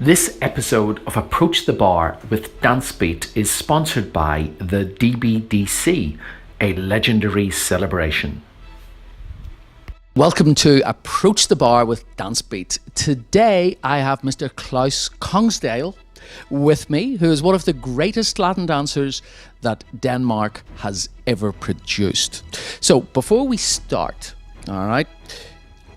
This episode of Approach the Bar with DanceBeat is sponsored by the DBDC, a legendary celebration. Welcome to Approach the Bar with DanceBeat. Today I have Mr. Klaus Kongsdal with me, who is one of the greatest Latin dancers that Denmark has ever produced. So before we start, all right,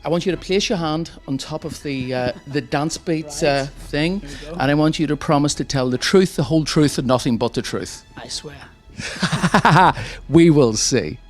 I want you to place your hand on top of the DanceBeat thing, and I want you to promise to tell the truth, the whole truth, and nothing but the truth. I swear. We will see.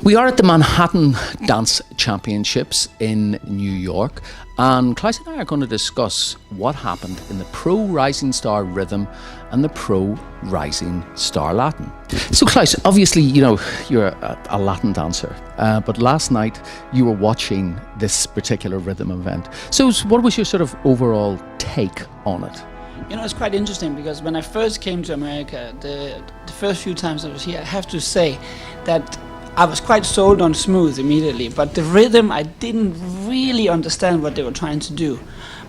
We are at the Manhattan Dance Championships in New York, and Klaus and I are going to discuss what happened in the Pro Rising Star Rhythm and the Pro Rising Star Latin. So Klaus, obviously, you know, you're a Latin dancer, but last night you were watching this particular rhythm event. So what was your sort of overall take on it? You know, it's quite interesting because when I first came to America, the first few times I was here, I have to say that I was quite sold on smooth immediately, but the rhythm, I didn't really understand what they were trying to do.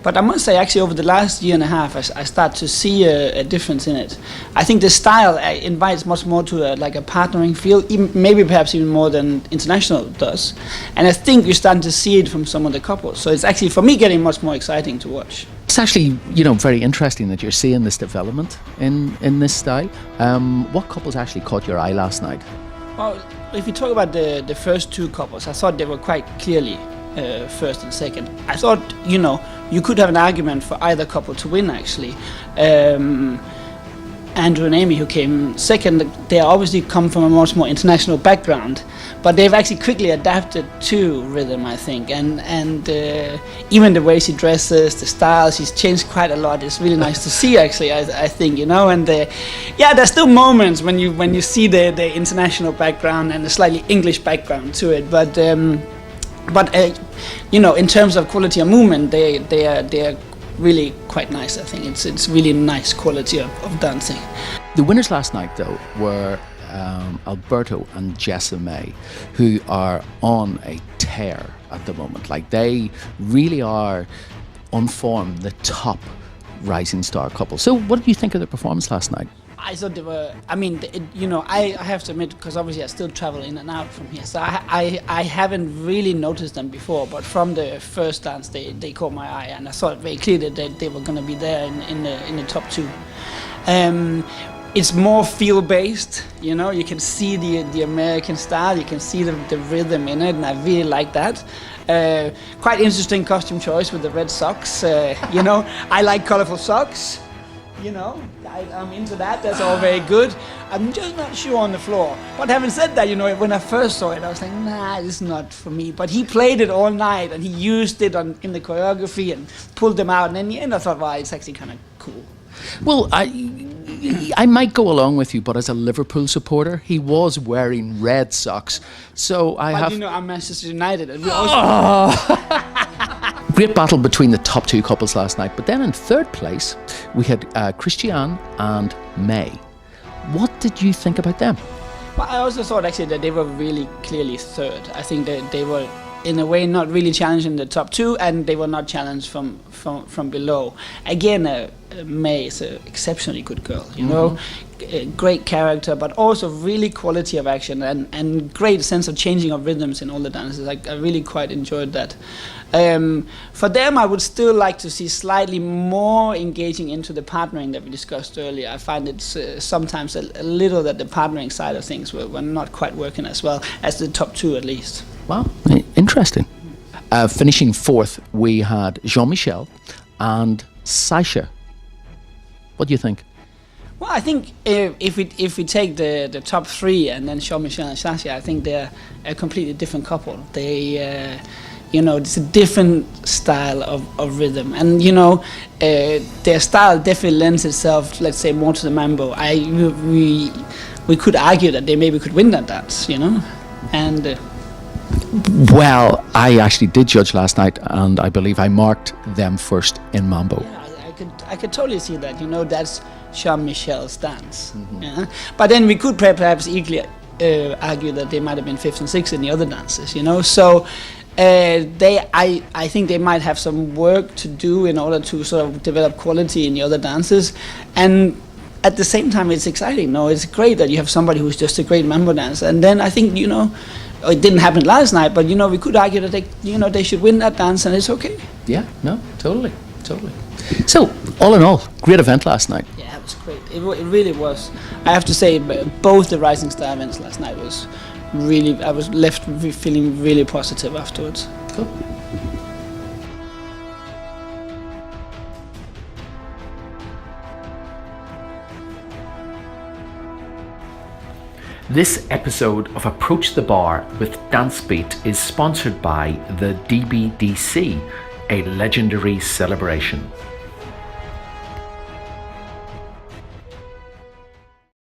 But I must say, actually, over the last year and a half, I start to see a difference in it. I think the style invites much more to a partnering feel, maybe perhaps even more than international does. And I think you're starting to see it from some of the couples. So it's actually, for me, getting much more exciting to watch. It's actually, you know, very interesting that you're seeing this development in this style. What couples actually caught your eye last night? Well, if you talk about the first two couples, I thought they were quite clearly first and second. I thought, you know, you could have an argument for either couple to win, actually. Andrew and Amy, who came second, they obviously come from a much more international background, but they've actually quickly adapted to rhythm, I think, and even the way she dresses, the style, she's changed quite a lot. It's really nice to see, actually, I think, you know, and yeah, there's still moments when you see the international background and the slightly English background to it, but you know, in terms of quality of movement, they are really quite nice. I think it's really nice quality of dancing. The winners last night, though, were Alberto and Jessa May, who are on a tear at the moment. Like, they really are on form, the top rising star couple. So what did you think of their performance last night? I thought they were, I mean, you know, I have to admit, because obviously I still travel in and out from here, so I haven't really noticed them before, but from the first dance they caught my eye, and I thought very clearly that they were going to be there in the top two. It's more feel-based, you know, you can see the American style, you can see the rhythm in it, and I really like that. Quite interesting costume choice with the red socks, you know, I like colorful socks. You know, I'm into that, that's all very good. I'm just not sure on the floor. But having said that, you know, when I first saw it, I was like, nah, this is not for me. But he played it all night, and he used it in the choreography and pulled them out. And in the end, I thought, wow, it's actually kind of cool. Well, I might go along with you, but as a Liverpool supporter, he was wearing red socks. So you know, I'm Manchester United. And Great battle between the top two couples last night. But then in third place, we had Christiane and May. What did you think about them? Well, I also thought actually that they were really clearly third. I think that they were, in a way, not really challenging the top two, and they were not challenged from below. Again, May is an exceptionally good girl, you know, great character, but also really quality of action and great sense of changing of rhythms in all the dances. I really quite enjoyed that. For them, I would still like to see slightly more engaging into the partnering that we discussed earlier. I find it's sometimes a little that the partnering side of things were not quite working as well as the top two, at least. Wow, interesting. Finishing fourth, we had Jean-Michel and Sasha. What do you think? Well, I think if we take the top three and then Jean-Michel and Sasha, I think they're a completely different couple. They, you know, it's a different style of rhythm, and you know, their style definitely lends itself, let's say, more to the mambo. We could argue that they maybe could win that dance, you know, and. Well, I actually did judge last night, and I believe I marked them first in mambo. Yeah, I could totally see that. You know, that's Jean-Michel's dance. Yeah? But then we could perhaps equally argue that they might have been fifth and sixth in the other dances. You know, so I think they might have some work to do in order to sort of develop quality in the other dances, and at the same time it's exciting. No, it's great that you have somebody who's just a great mambo dancer, and then I think it didn't happen last night, but we could argue that they should win that dance, and it's okay. Yeah, no, totally. So, all in all, great event last night. Yeah, it was great. It really was. I have to say, both the Rising Star events last night was really. I was left feeling really positive afterwards. Cool. This episode of Approach the Bar with DanceBeat is sponsored by the DBDC, a legendary celebration.